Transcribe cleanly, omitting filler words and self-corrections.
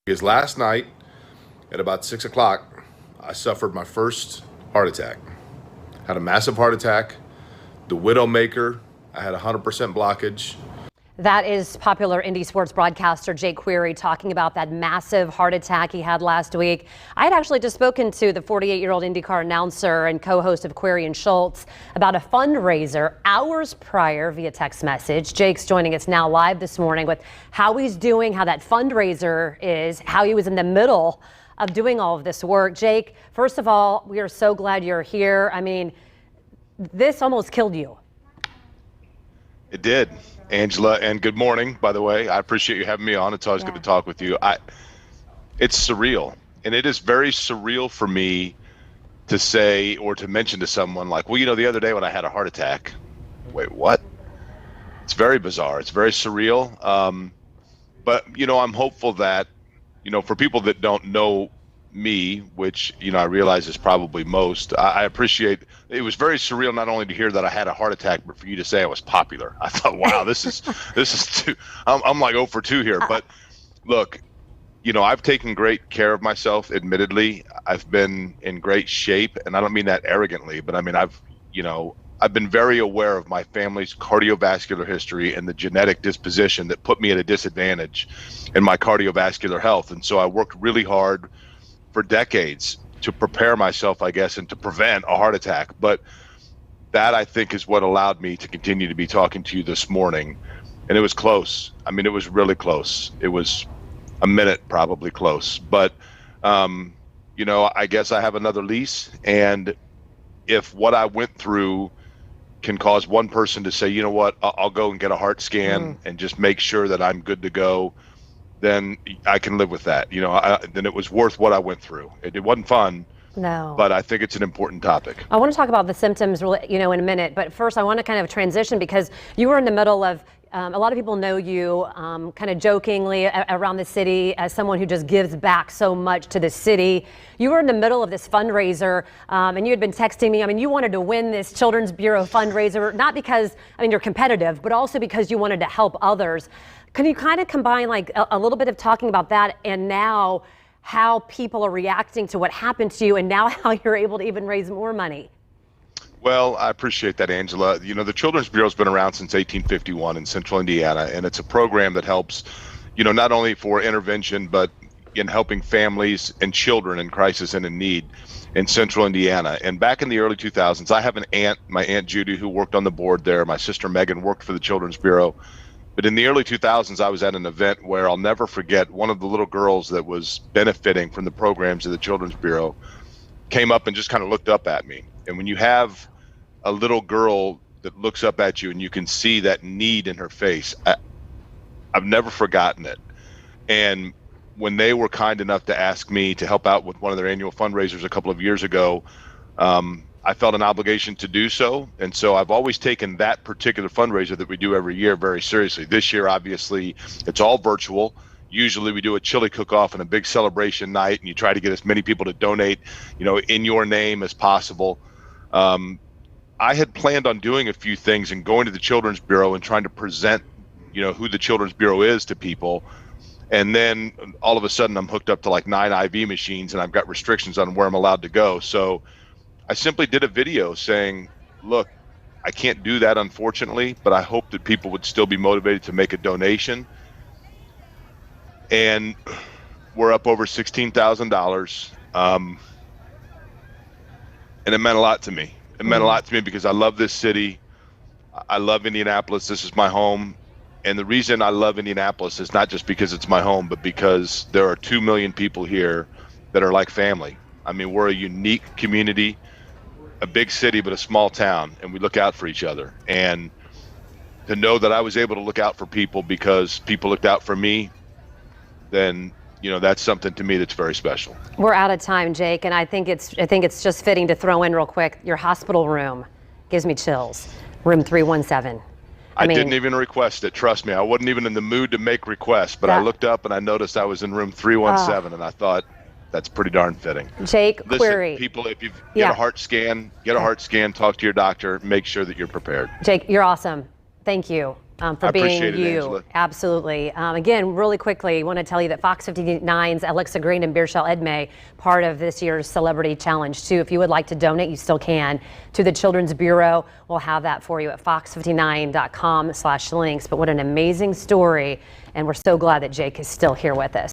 Because last night at about 6 o'clock, I suffered my first heart attack. Had a massive heart attack. The Widowmaker, I had 100% blockage. That is popular Indy sports broadcaster Jake Query talking about that massive heart attack he had last week. I had actually just spoken to the 48-year-old IndyCar announcer and co-host of Query and Schultz about a fundraiser hours prior via text message. Jake's joining us now live this morning with how he's doing, how that fundraiser is, how he was in the middle of doing all of this work. Jake, first of all, we are so glad you're here. I mean, this almost killed you. It did, Angela, and good morning, by the way. I appreciate you having me on. It's always good to talk with you. It's surreal, and it is very surreal for me to say or to mention to someone like, well, you know, the other day when I had a heart attack. Wait, what? It's very bizarre. It's very surreal. But, you know, I'm hopeful that, you know, for people that don't know me, which, you know, I realize is probably most, I appreciate it. Was very surreal not only to hear that I had a heart attack, but for you to say I was popular. I thought, wow, this is too, I'm like 0 for 2 here. But look, you know, I've taken great care of myself. Admittedly, I've been in great shape, and I don't mean that arrogantly, but I mean, I've been very aware of my family's cardiovascular history and the genetic disposition that put me at a disadvantage in my cardiovascular health. And so I worked really hard for decades to prepare myself, I guess, and to prevent a heart attack. But that, I think, is what allowed me to continue to be talking to you this morning. And it was close. I mean, it was really close. It was a minute probably close. But, you know, I guess I have another lease. And if what I went through can cause one person to say, you know what, I'll go and get a heart scan and just make sure that I'm good to go, then I can live with that. You know, then it was worth what I went through. It wasn't fun. No. But I think it's an important topic. I want to talk about the symptoms, you know, in a minute. But first, I want to kind of transition because you were in the middle of, a lot of people know you kind of jokingly around the city as someone who just gives back so much to the city. You were in the middle of this fundraiser and you had been texting me. I mean, you wanted to win this Children's Bureau fundraiser, not because, I mean, you're competitive, but also because you wanted to help others. Can you kind of combine like a little bit of talking about that and now how people are reacting to what happened to you and now how you're able to even raise more money? Well, I appreciate that, Angela. You know, the Children's Bureau has been around since 1851 in central Indiana, and it's a program that helps, you know, not only for intervention, but in helping families and children in crisis and in need in central Indiana. And back in the early 2000s, I have an aunt, my Aunt Judy, who worked on the board there. My sister Megan worked for the Children's Bureau. But in the early 2000s, I was at an event where I'll never forget one of the little girls that was benefiting from the programs of the Children's Bureau came up and just kind of looked up at me. And when you have a little girl that looks up at you and you can see that need in her face, I've never forgotten it. And when they were kind enough to ask me to help out with one of their annual fundraisers a couple of years ago, I felt an obligation to do so. And so I've always taken that particular fundraiser that we do every year very seriously. This year, obviously, it's all virtual. Usually we do a chili cook-off and a big celebration night, and you try to get as many people to donate, you know, in your name as possible. I had planned on doing a few things and going to the Children's Bureau and trying to present, you know, who the Children's Bureau is to people. And then all of a sudden I'm hooked up to like 9 IV machines and I've got restrictions on where I'm allowed to go. So I simply did a video saying, look, I can't do that, unfortunately, but I hope that people would still be motivated to make a donation. And we're up over $16,000. And it meant a lot to me. It meant a lot to me because I love this city. I love Indianapolis. This is my home. And the reason I love Indianapolis is not just because it's my home, but because there are 2 million people here that are like family. I mean, we're a unique community, a big city, but a small town, and we look out for each other. And to know that I was able to look out for people because people looked out for me, then, you know, that's something to me that's very special. We're out of time, Jake, and I think it's just fitting to throw in real quick. Your hospital room gives me chills. Room 317. I didn't even request it. Trust me, I wasn't even in the mood to make requests, but I looked up and I noticed I was in room 317, and I thought that's pretty darn fitting. Jake Listen, Query. people, if you get a heart scan, talk to your doctor, make sure that you're prepared. Jake, you're awesome. Thank you. for I being appreciate it, you. Angela. Absolutely. Again, really quickly, I want to tell you that Fox 59's Alexa Green and Birchal Edmay, part of this year's Celebrity Challenge, too. If you would like to donate, you still can to the Children's Bureau. We'll have that for you at fox59.com/links. But what an amazing story. And we're so glad that Jake is still here with us.